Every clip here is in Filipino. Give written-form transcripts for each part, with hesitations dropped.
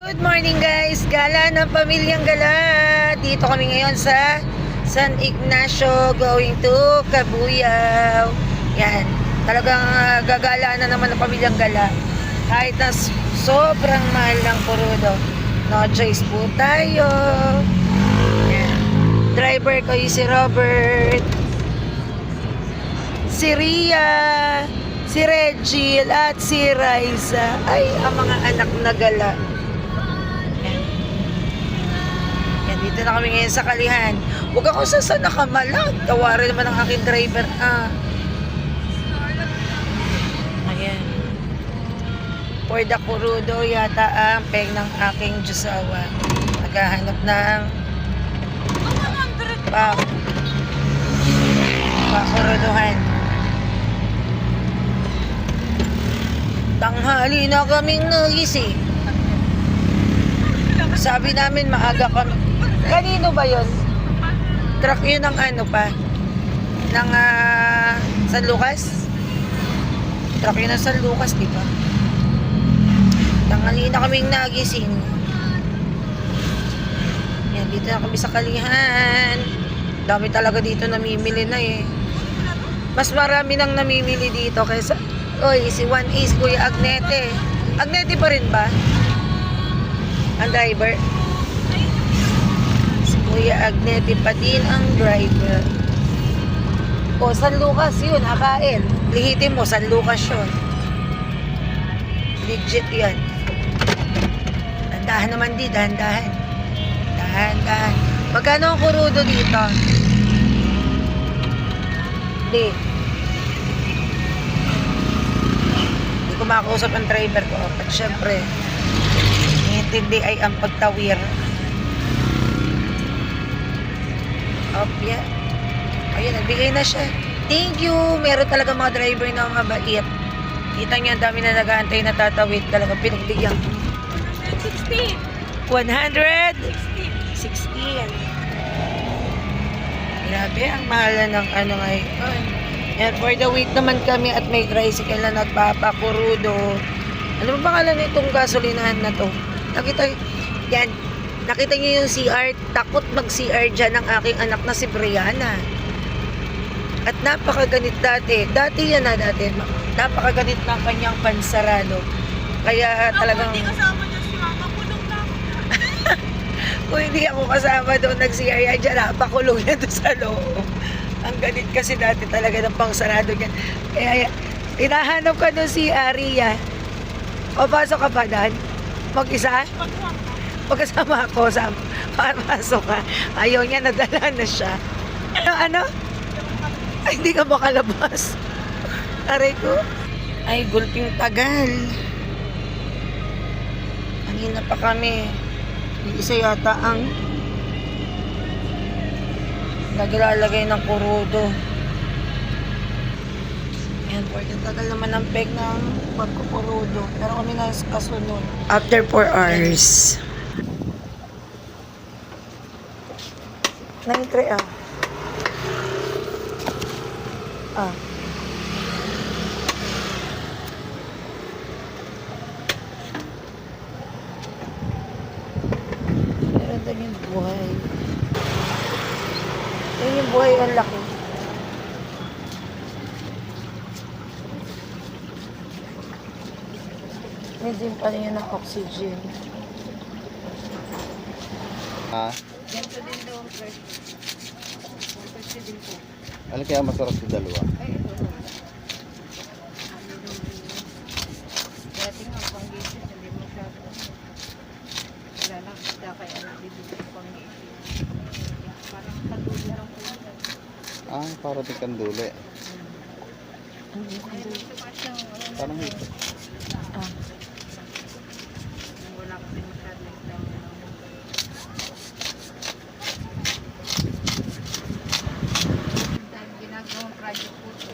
Good morning guys! Gala ng Pamilyang Gala. Dito kami ngayon sa San Ignacio going to Cabuyao. Yan. Talagang gagala na naman ng Pamilyang Gala. Kahit na sobrang mahal ng Purudo. No choice po tayo. Yan. Driver ko yung si Robert. Si Ria. Si Regil at si Raisa. Ay, ang mga anak na gala. Dito na kami ngayon sa Kalihan. Huwag ako sa nakamalag. Tawarin naman ang aking driver. Ayan. For the Purudo yata ang peg ng aking Diyosawa. Naghahanap ng pakuruduhan. Tanghali na kaming nagising. Sabi namin maaga kami. Kanino ba yun? Truck yun ng ano pa? Ng San Lucas? Truck yun ng San Lucas, di ba? Tanghali na kaming nagising. Yan, dito na kami sa Kalihan. Dami talaga dito namimili na eh. Mas marami nang namimili dito kaysa... Oy, si 1 Kuya Agnete. Agnete pa rin ba? Ang driver? Kuya Agnete pa din ang driver. O, San Lucas yun, akain. Lihitin mo, San Lucas yun. Legit yan. Dahan naman di, dahan-dahan. Dahan-dahan. Magkano ang kurudo dito? Di. Hindi ko makausap ang driver ko. At syempre, hindi ay ang pagtawir. Yeah. Ayun, nagbigay na siya. Thank you. Meron talaga mga driver na mabait. Kita niya, dami na nag-aantay na tatawid. Talagang pinagbigyan. 160. 100? 16. Grabe, ang mahal ng ano ngayon. And for the week naman kami at may tricycle na nagpapakurudo. Ano ba pangalan itong gasolinahan na to? Nakita, yan. Nakita niyo yung CR, takot mag-CR dyan ng aking anak na si Brianna. At napakaganit dati. Dati yan dati. Napakaganit ng kanyang pansarado. Kaya talagang... Hindi kasama niya si Mama, kulong na ako. Kung hindi ako kasama doon nag-CR yan dyan, napakulong yan doon sa loob. Ang ganit kasi dati talaga ng pangsarado niyan. Kaya hinahanap ka doon si Aria. O pasok ka pa doon? Mag-isa? Pagkasama ako, pasok ka. Ayaw niya, nadala na siya. Ano? Ay, hindi ka makalabas. Aray ko. Ay, gulping tagal. Kanina pa kami. Isa yata ang naglalagay ng kurudo. Ayan, porque tagal naman ang peg ng pagkukurudo. Pero kami na kasunod. After 4 hours. Naitre Pero doon yung buhay. Yun yung buhay, ang laki. Medyo pa rin yun ng oxygen. Ganito din doon, first. First din po. Ano kaya masarap sa dalawa? Ay, ito. Dati nga, pang-isis, hindi masyado. Wala lang, isda kaya nabibigay pang-isis. Parang kaduli lang po yun. Para din kanduli. Parang ito. Wala kasi masyado isda. Ginagawang project po ito.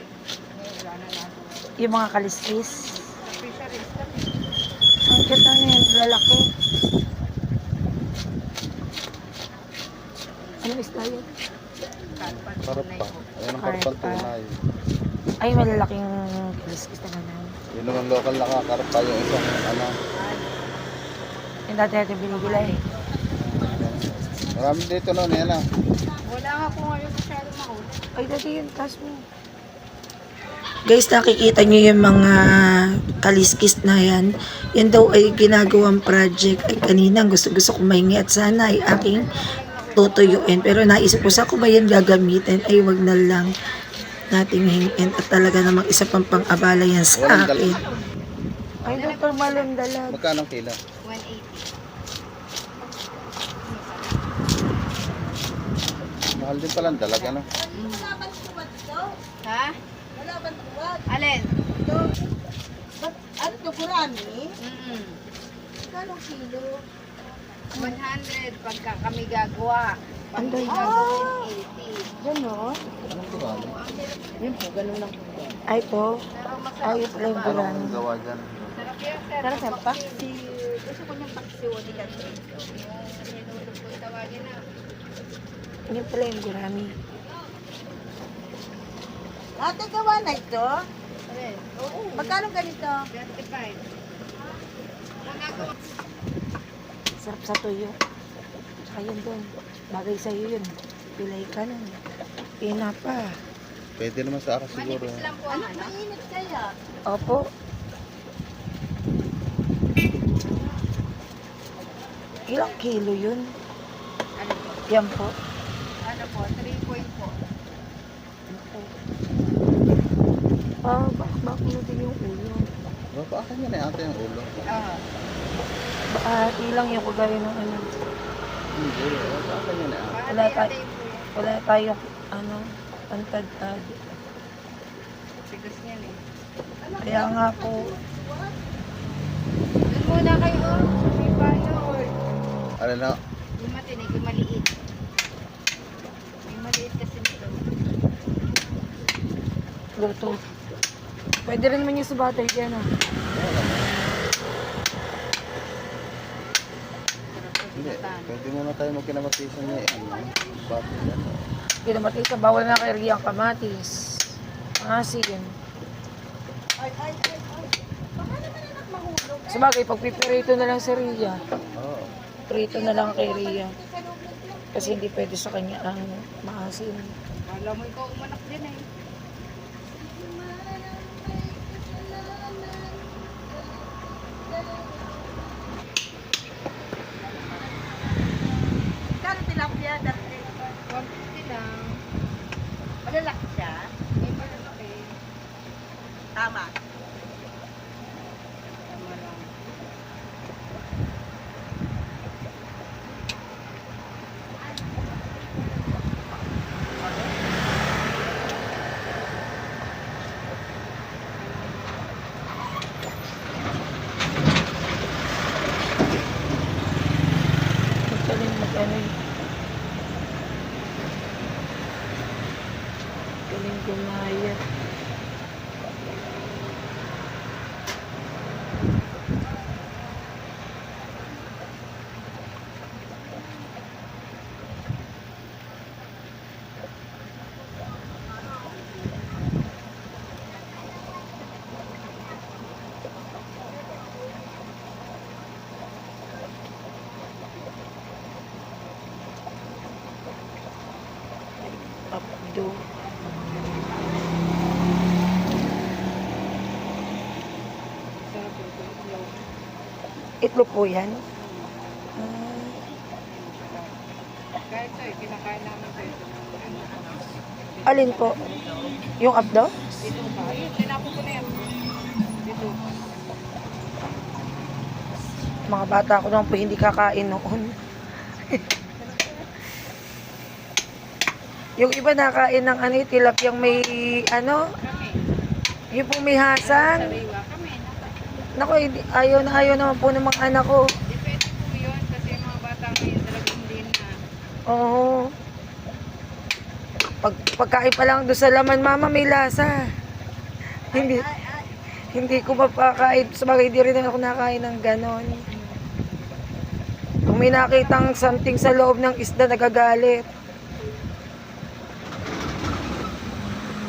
Wala na natin. Yung mga kaliskis. Sa fisheries kami. Ang cute na yun, lalaki. Ano isda yun? Karpa. Ayan ang karpal tunay. Ay, malalaking kaliskis na naman. Yun naman local na kakarpa yung isang ano. Yung dati natin binigilay. Marami dito noon, yan ah. Wala nga po ngayon masyado mahuli. Ay, dati yung taas mo. Guys, nakikita nyo yung mga kaliskis na yan. Yan daw ay ginagawang project. Ay, kanina gusto ko mahingi at sana ay aking tutuyuin. Pero naisip ko, saan ko ba yan gagamitin? Ay, wag na lang nating hingin. At talaga namang isa pang pang-abala yan sa Walang akin. dalag. Ay, Dr. Malon dalag. Magkano ang kilo? 180. Mahal din pala ang dalag, ano? Ha? Alin? Ano ito, kurami? Kanong kilo? 100 pagka kami gagawa. Pag Ang dami. gagawin 80. Gano'n? Anong kurami? Yun po, ganun lang po. Ay, ito. Pero masarap. Ay, ito lang yung Anong kurami. gawa dyan? Sarap yan, sir. Sarap yan pa? Gusto ko niyang paksiw ni Catherine. Yung hinulog ko yung tawagin na. Yan pala yung gurami. Ate, gawa na ito? Alin? Oo. Magkano ganito? 35. Kung nagawa. Sarap sa tuyo. Tsaka yun doon. Bagay sa'yo yun. Pilay ka nun. Pina pa. Pwede naman sa akin siguro. Manipis lang po ang ano. Mainit kaya. Opo. Ilang kilo yun? Ano po? Yan po. Ano po? 3 point po. Baka na din yung ulo. Baka akin yan eh, ate yung ulo. Ah. Baka ilang yung kagaya ng ano. Hindi, baka akin yan eh. Wala Paano tayo. po yan? Wala tayong ano, antad-tad. Sigas niyan eh. Kaya nga po, Doon muna kayo. Sa may bayo. Ano na? Yung matinig, yung maliit. Yung maliit kasi nito. luto. Pwede rin naman yung subatay dyan ah. Hindi, pwede muna tayo magkinamatisan niya eh. Ano? Bakit yan? Pinamatis sa bawal na kay Riang kamatis. Asin. Sabagay, pag pipirito na lang si Ria. Oo. Prito na lang kay Ria. Kasi hindi pwede sa kanya ang maasin. Alam mo ikaw umanak din eh. Magkano tilapia dati? 150 lang. Malalaki siya. May malalaki. Tama. Tama lang. Magaling mag-ano eh. Galing gumaya. Abdo. Sarap yung itlog. Itlog po yan. Kahit ito eh, kinakain namin sa ito. Alin po? Yung abdo? Dito pa. Ayun, tinapon ko na yan. Dito. Mga bata ko naman po hindi kakain noon. Yung iba nakain ng ano, tilapiyang may ano, Kami. yung po may hasang. Sariwa kami. Naku, ayaw naman po ng mga anak ko. Depende po yun kasi yung mga bata ngayon talagang hindi na. Oo. Pagkain pa lang doon sa laman, mama, may lasa. Hindi ko mapakain. Sabagay, hindi rin ako nakain ng ganon. Kung may nakitang something sa loob ng isda, nagagalit.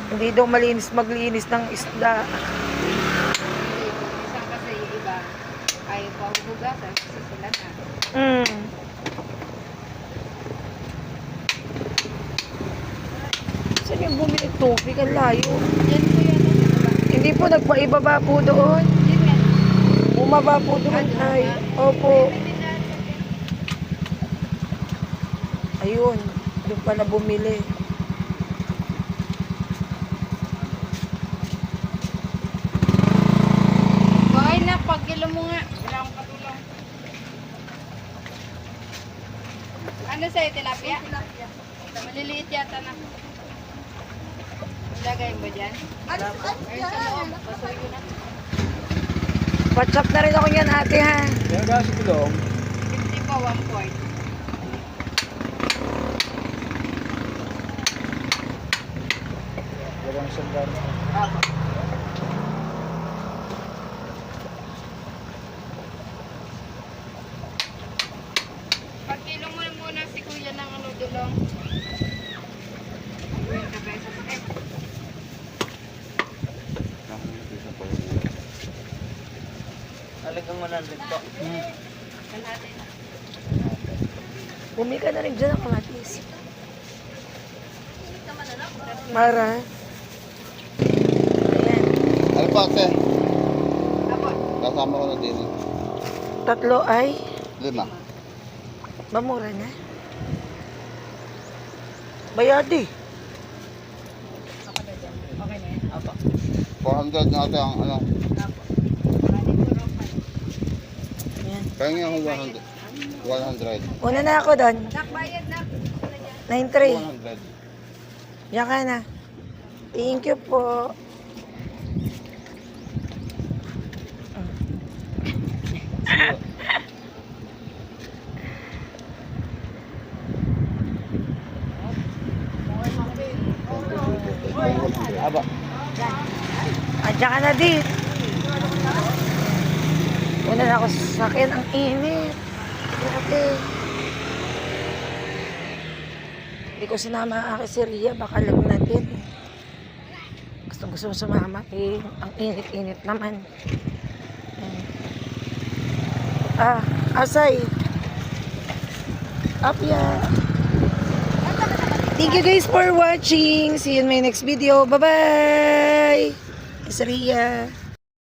Hindi daw malinis maglinis ng isda. Hindi. Minsan kasi yung iba ayaw pa hugasan kasi sila na. kayong bumili tubig? Ang layo. Yan po yan. Hindi po, nagpaibaba po doon. Yan. Bumaba po doon. Ay, opo. Ayun, doon pala bumili. Bakay na, pag kilo mo nga. Wala akong patulong. Ano sa'yo, tilapia? Maliliit yata na. Ilagay mo dyan? Ay, sa loob. Pasuyo na. Patchap na rin ako yan, ate, ha? Yan gaso ko doon. 50 po, 1 quart. Walang sandal. Pag kilo mo muna si kuya ng ano dulong. 20 pesos. Talagang 100 po. Kalahati na. Bumili ka na rin dyan ang kamatis. Mara. Ayan. Ano pa ate? Apo. Kasama ko na din. 3 ay 5. mamura na. Bayadi. Okay na yan? Apo. 400 na ate ang ano. Apo. Marami po roman. Ayan. Kaya nga ako 100. 100. Una na ako doon. Nakbayad na. 9-3. 100. Yan ka na. Thank you po. Aba. Adya ka na din. Una na ako sa akin. Ang init. Grabe. Hindi ko sinama si Ria. Baka lang natin. Gusto sumama. Eh, ang init-init naman. Ayan. Asay. Apya. Thank you guys for watching. See you in my next video. Bye-bye. It's Ria.